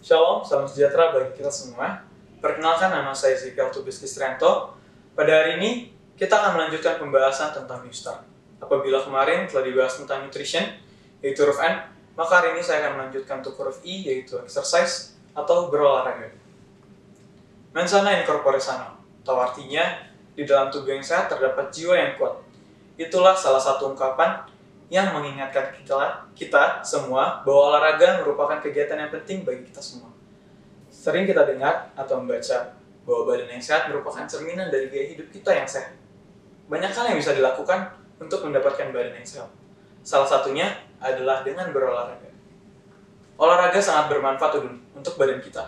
Shalom, salam sejahtera bagi kita semua. Perkenalkan, nama saya Ezekiel Tubis Kisrento. Pada hari ini, kita akan melanjutkan pembahasan tentang New Start. Apabila kemarin telah dibahas tentang nutrition, yaitu huruf N, maka hari ini saya akan melanjutkan untuk huruf I, yaitu exercise atau berolahraga. Mens sana in corpore sano, atau artinya, di dalam tubuh yang sehat terdapat jiwa yang kuat. Itulah salah satu ungkapan yang mengingatkan kita semua bahwa olahraga merupakan kegiatan yang penting bagi kita semua. Sering kita dengar atau membaca bahwa badan yang sehat merupakan cerminan dari gaya hidup kita yang sehat. Banyak hal yang bisa dilakukan untuk mendapatkan badan yang sehat. Salah satunya adalah dengan berolahraga. Olahraga sangat bermanfaat untuk badan kita.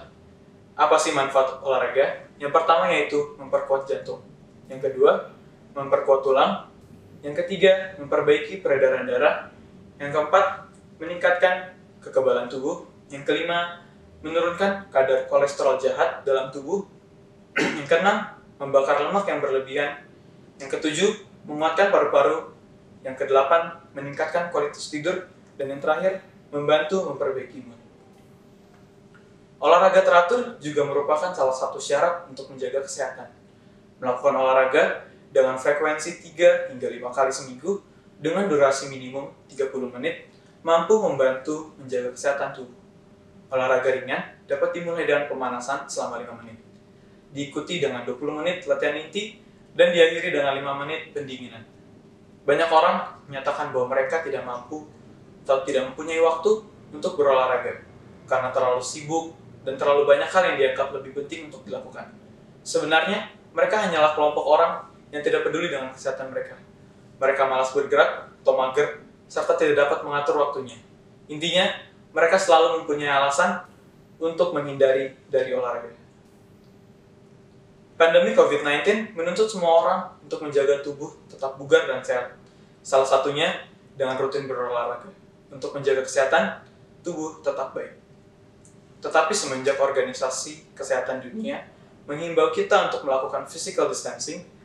Apa sih manfaat olahraga? Yang pertama yaitu memperkuat jantung. Yang kedua, memperkuat tulang. Yang ketiga, memperbaiki peredaran darah. Yang keempat, meningkatkan kekebalan tubuh. Yang kelima, menurunkan kadar kolesterol jahat dalam tubuh. Yang keenam, membakar lemak yang berlebihan. Yang ketujuh, menguatkan paru-paru. Yang kedelapan, meningkatkan kualitas tidur. Dan yang terakhir, membantu memperbaiki mood. Olahraga teratur juga merupakan salah satu syarat untuk menjaga kesehatan. Melakukan olahraga dengan frekuensi 3 hingga 5 kali seminggu dengan durasi minimum 30 menit mampu membantu menjaga kesehatan tubuh. Olahraga ringan dapat dimulai dengan pemanasan selama 5 menit, diikuti dengan 20 menit latihan inti, dan diakhiri dengan 5 menit pendinginan. Banyak orang menyatakan bahwa mereka tidak mampu atau tidak mempunyai waktu untuk berolahraga karena terlalu sibuk dan terlalu banyak hal yang dianggap lebih penting untuk dilakukan. Sebenarnya, mereka hanyalah kelompok orang yang tidak peduli dengan kesehatan mereka. Mereka malas bergerak atau mager, serta tidak dapat mengatur waktunya. Intinya, mereka selalu mempunyai alasan untuk menghindari dari olahraga. Pandemi COVID-19 menuntut semua orang untuk menjaga tubuh tetap bugar dan sehat. Salah satunya dengan rutin berolahraga. Untuk menjaga kesehatan, tubuh tetap baik. Tetapi semenjak Organisasi Kesehatan Dunia menghimbau kita untuk melakukan physical distancing,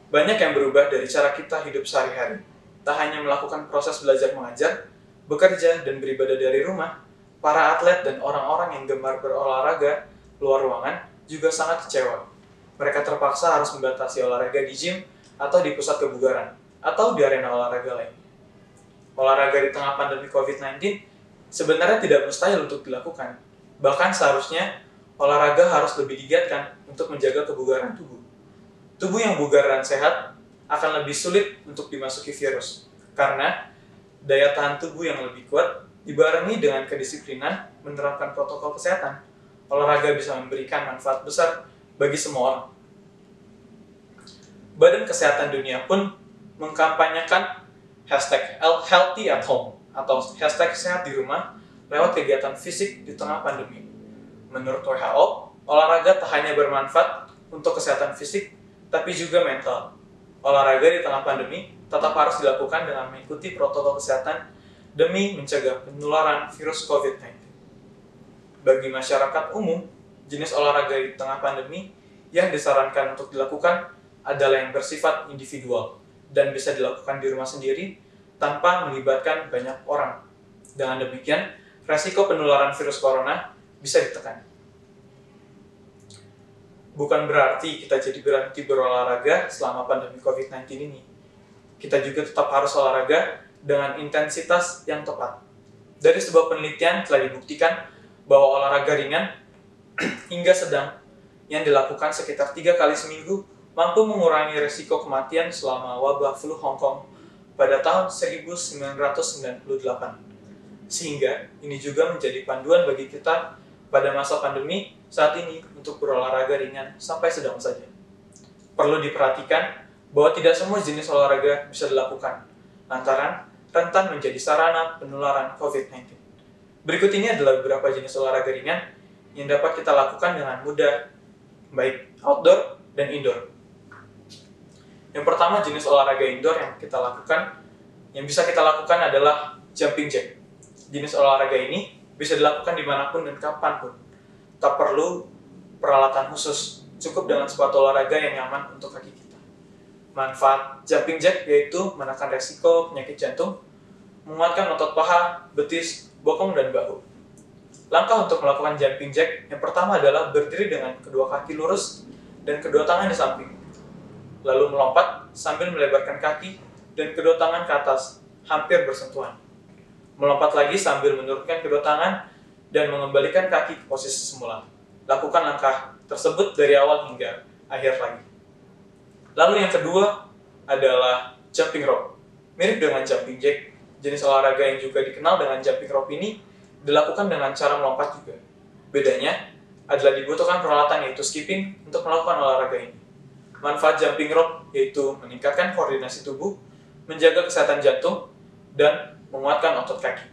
banyak yang berubah dari cara kita hidup sehari-hari. Tak hanya melakukan proses belajar mengajar, bekerja, dan beribadah dari rumah, para atlet dan orang-orang yang gemar berolahraga luar ruangan juga sangat kecewa. Mereka terpaksa harus membatasi olahraga di gym atau di pusat kebugaran, atau di arena olahraga lain. Olahraga di tengah pandemi COVID-19 sebenarnya tidak mustahil untuk dilakukan. Bahkan seharusnya olahraga harus lebih digiatkan untuk menjaga kebugaran tubuh. Tubuh yang bugar dan sehat akan lebih sulit untuk dimasuki virus, karena daya tahan tubuh yang lebih kuat dibarengi dengan kedisiplinan menerapkan protokol kesehatan. Olahraga bisa memberikan manfaat besar bagi semua orang. Badan Kesehatan Dunia pun mengkampanyekan hashtag healthy at home atau hashtag sehat di rumah lewat kegiatan fisik di tengah pandemi. Menurut WHO, olahraga tak hanya bermanfaat untuk kesehatan fisik, tapi juga mental. Olahraga di tengah pandemi tetap harus dilakukan dengan mengikuti protokol kesehatan demi mencegah penularan virus COVID-19. Bagi masyarakat umum, jenis olahraga di tengah pandemi yang disarankan untuk dilakukan adalah yang bersifat individual dan bisa dilakukan di rumah sendiri tanpa melibatkan banyak orang. Dengan demikian, resiko penularan virus corona bisa ditekan. Bukan berarti kita jadi berhenti berolahraga selama pandemi COVID-19 ini. Kita juga tetap harus olahraga dengan intensitas yang tepat. Dari sebuah penelitian telah dibuktikan bahwa olahraga ringan hingga sedang yang dilakukan sekitar 3 kali seminggu mampu mengurangi risiko kematian selama wabah flu Hong Kong pada tahun 1998. Sehingga ini juga menjadi panduan bagi kita pada masa pandemi saat ini untuk berolahraga ringan sampai sedang saja. Perlu diperhatikan bahwa tidak semua jenis olahraga bisa dilakukan, lantaran rentan menjadi sarana penularan COVID-19. Berikut ini adalah beberapa jenis olahraga ringan yang dapat kita lakukan dengan mudah, baik outdoor dan indoor. Yang pertama, jenis olahraga indoor yang bisa kita lakukan adalah jumping jack. Jenis olahraga ini bisa dilakukan dimanapun dan kapanpun. Tak perlu peralatan khusus, cukup dengan sepatu olahraga yang nyaman untuk kaki kita. Manfaat jumping jack yaitu menekan resiko penyakit jantung, menguatkan otot paha, betis, bokong, dan bahu. Langkah untuk melakukan jumping jack yang pertama adalah berdiri dengan kedua kaki lurus dan kedua tangan di samping. Lalu melompat sambil melebarkan kaki dan kedua tangan ke atas, hampir bersentuhan. Melompat lagi sambil menurunkan kedua tangan dan mengembalikan kaki ke posisi semula. Lakukan langkah tersebut dari awal hingga akhir lagi. Lalu yang kedua adalah jumping rope. Mirip dengan jumping jack, jenis olahraga yang juga dikenal dengan jumping rope ini dilakukan dengan cara melompat juga. Bedanya adalah dibutuhkan peralatan yaitu skipping untuk melakukan olahraga ini. Manfaat jumping rope yaitu meningkatkan koordinasi tubuh, menjaga kesehatan jantung, dan menguatkan otot kaki.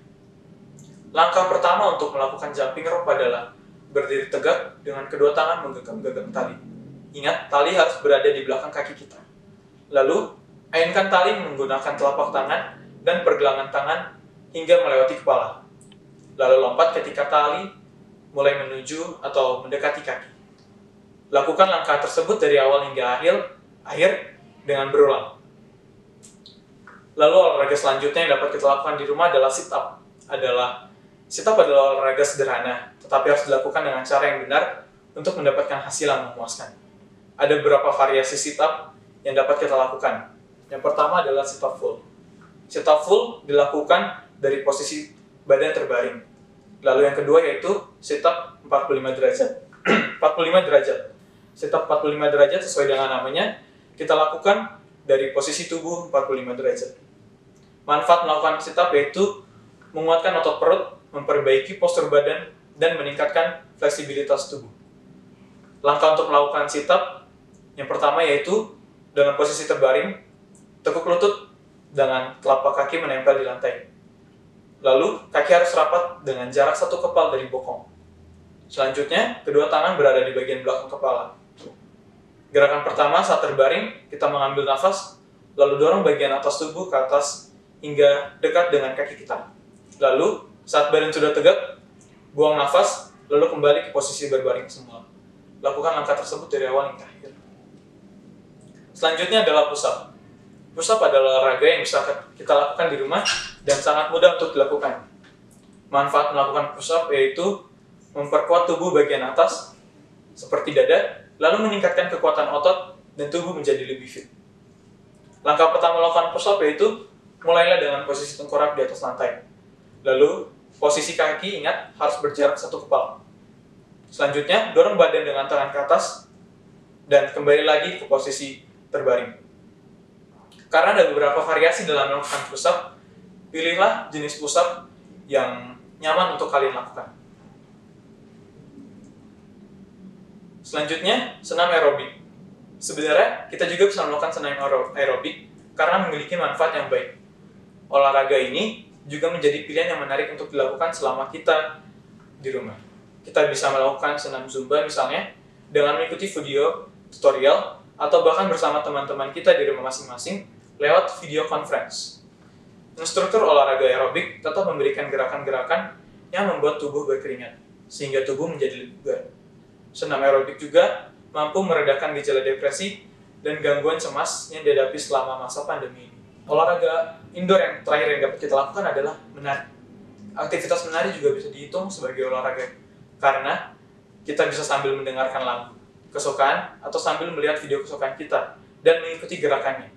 Langkah pertama untuk melakukan jumping rope adalah berdiri tegak dengan kedua tangan menggenggam tali. Ingat, tali harus berada di belakang kaki kita. Lalu, ayunkan tali menggunakan telapak tangan dan pergelangan tangan hingga melewati kepala. Lalu lompat ketika tali mulai menuju atau mendekati kaki. Lakukan langkah tersebut dari awal hingga akhir dengan berulang. Lalu olahraga selanjutnya yang dapat kita lakukan di rumah adalah sit up. Sit up adalah olahraga sederhana, tetapi harus dilakukan dengan cara yang benar untuk mendapatkan hasil yang memuaskan. Ada beberapa variasi sit up yang dapat kita lakukan. Yang pertama adalah sit up full. Sit up full dilakukan dari posisi badan terbaring. Lalu yang kedua yaitu sit up 45 derajat. 45 derajat. Sit up 45 derajat sesuai dengan namanya, kita lakukan dari posisi tubuh 45 derajat. Manfaat melakukan sit up yaitu menguatkan otot perut, memperbaiki postur badan, dan meningkatkan fleksibilitas tubuh. Langkah untuk melakukan sit up yang pertama yaitu dengan posisi terbaring, tekuk lutut dengan telapak kaki menempel di lantai. Lalu, kaki harus rapat dengan jarak 1 kepal dari bokong. Selanjutnya, kedua tangan berada di bagian belakang kepala. Gerakan pertama saat terbaring, kita mengambil nafas, lalu dorong bagian atas tubuh ke atas hingga dekat dengan kaki kita. Lalu, saat badan sudah tegak, buang nafas, lalu kembali ke posisi berbaring semula. Lakukan langkah tersebut dari awal hingga akhir. Selanjutnya adalah push up. Push up adalah olahraga yang bisa kita lakukan di rumah dan sangat mudah untuk dilakukan. Manfaat melakukan push up yaitu memperkuat tubuh bagian atas, seperti dada, lalu meningkatkan kekuatan otot dan tubuh menjadi lebih fit. Langkah pertama melakukan push up yaitu mulailah dengan posisi tengkorak di atas lantai. Lalu, posisi kaki ingat harus berjarak 1 kepal. Selanjutnya, dorong badan dengan tangan ke atas dan kembali lagi ke posisi terbaring. Karena ada beberapa variasi dalam melakukan push up, pilihlah jenis push up yang nyaman untuk kalian lakukan. Selanjutnya, senam aerobik. Sebenarnya, kita juga bisa melakukan senam aerobik karena memiliki manfaat yang baik. Olahraga ini juga menjadi pilihan yang menarik untuk dilakukan selama kita di rumah. Kita bisa melakukan senam Zumba misalnya, dengan mengikuti video tutorial, atau bahkan bersama teman-teman kita di rumah masing-masing lewat video conference. Instruktur olahraga aerobik tetap memberikan gerakan-gerakan yang membuat tubuh berkeringat, sehingga tubuh menjadi lebih bugar. Senam aerobik juga mampu meredakan gejala depresi dan gangguan cemas yang dihadapi selama masa pandemi ini. Olahraga indoor yang terakhir yang dapat kita lakukan adalah menari. Aktivitas menari juga bisa dihitung sebagai olahraga, karena kita bisa sambil mendengarkan lagu kesukaan atau sambil melihat video kesukaan kita dan mengikuti gerakannya.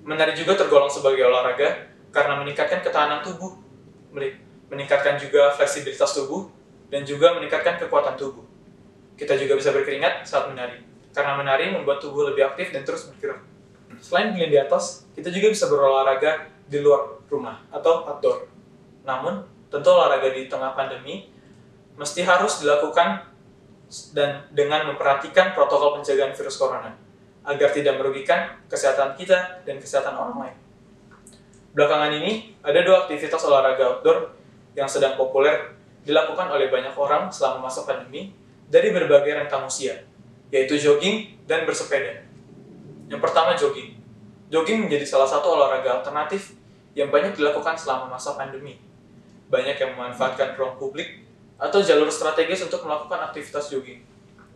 Menari juga tergolong sebagai olahraga karena meningkatkan ketahanan tubuh, meningkatkan juga fleksibilitas tubuh, dan juga meningkatkan kekuatan tubuh. Kita juga bisa berkeringat saat menari, karena menari membuat tubuh lebih aktif dan terus bergerak. Selain di atas, kita juga bisa berolahraga di luar rumah atau outdoor. Namun, tentu olahraga di tengah pandemi mesti harus dilakukan dan dengan memperhatikan protokol pencegahan virus corona, agar tidak merugikan kesehatan kita dan kesehatan orang lain. Belakangan ini, ada 2 aktivitas olahraga outdoor yang sedang populer dilakukan oleh banyak orang selama masa pandemi dari berbagai rentang usia, yaitu jogging dan bersepeda. Yang pertama, jogging. Jogging menjadi salah satu olahraga alternatif yang banyak dilakukan selama masa pandemi. Banyak yang memanfaatkan ruang publik atau jalur strategis untuk melakukan aktivitas jogging.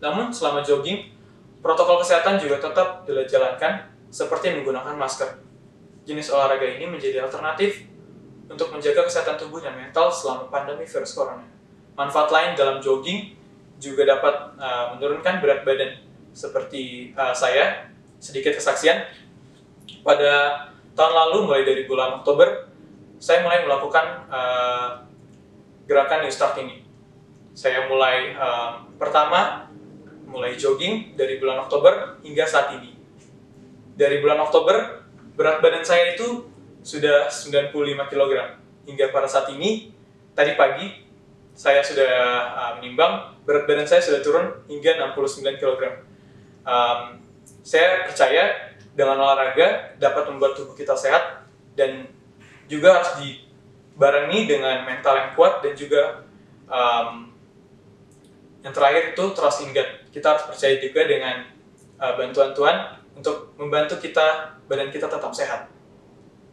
Namun, selama jogging, protokol kesehatan juga tetap dijalankan seperti menggunakan masker. Jenis olahraga ini menjadi alternatif untuk menjaga kesehatan tubuh dan mental selama pandemi virus corona. Manfaat lain dalam jogging juga dapat menurunkan berat badan. Seperti saya, sedikit kesaksian, pada tahun lalu mulai dari bulan Oktober, saya mulai melakukan gerakan New Start ini. Saya mulai jogging dari bulan Oktober hingga saat ini. Dari bulan Oktober, berat badan saya itu sudah 95 kg. Hingga pada saat ini, tadi pagi, saya sudah menimbang, berat badan saya sudah turun hingga 69 kg. Saya percaya dengan olahraga dapat membuat tubuh kita sehat, dan juga harus dibarengi dengan mental yang kuat, dan juga yang terakhir itu trust in God. Kita harus percaya juga dengan bantuan Tuhan untuk membantu badan kita tetap sehat.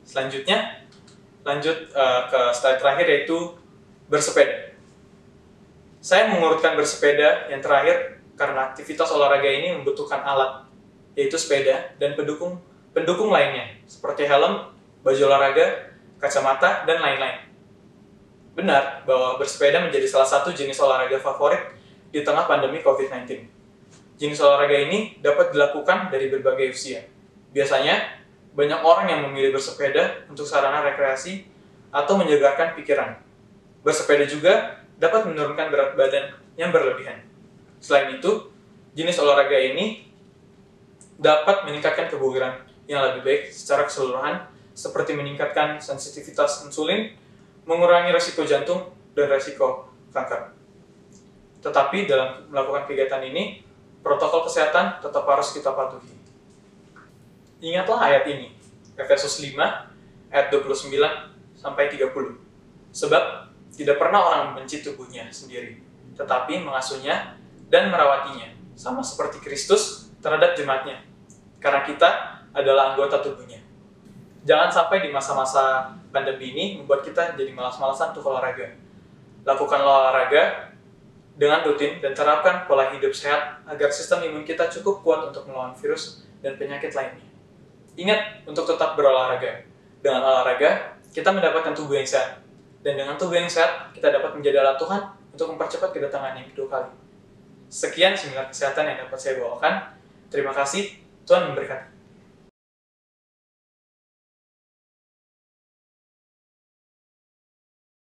Selanjutnya, lanjut ke slide terakhir, yaitu bersepeda. Saya mengurutkan bersepeda yang terakhir karena aktivitas olahraga ini membutuhkan alat, yaitu sepeda dan pendukung lainnya, seperti helm, baju olahraga, kacamata, dan lain-lain. Benar bahwa bersepeda menjadi salah satu jenis olahraga favorit di tengah pandemi COVID-19. Jenis olahraga ini dapat dilakukan dari berbagai usia. Biasanya, banyak orang yang memilih bersepeda untuk sarana rekreasi atau menyegarkan pikiran. Bersepeda juga dapat menurunkan berat badan yang berlebihan. Selain itu, jenis olahraga ini dapat meningkatkan kebugaran yang lebih baik secara keseluruhan, seperti meningkatkan sensitivitas insulin, mengurangi risiko jantung, dan risiko kanker. Tetapi dalam melakukan kegiatan ini, protokol kesehatan tetap harus kita patuhi. Ingatlah ayat ini, Efesus 5, ayat 29-30. Sebab tidak pernah orang membenci tubuhnya sendiri, tetapi mengasuhnya dan merawatinya, sama seperti Kristus terhadap jemaatnya, karena kita adalah anggota tubuhnya. Jangan sampai di masa-masa pandemi ini membuat kita jadi malas-malasan untuk olahraga. Lakukanlah olahraga dengan rutin dan terapkan pola hidup sehat agar sistem imun kita cukup kuat untuk melawan virus dan penyakit lainnya. Ingat untuk tetap berolahraga. Dengan olahraga, kita mendapatkan tubuh yang sehat. Dan dengan tubuh yang sehat, kita dapat menjadi alat Tuhan untuk mempercepat kedatangan yang kedua kali. Sekian seminar kesehatan yang dapat saya bawakan. Terima kasih, Tuhan memberkati.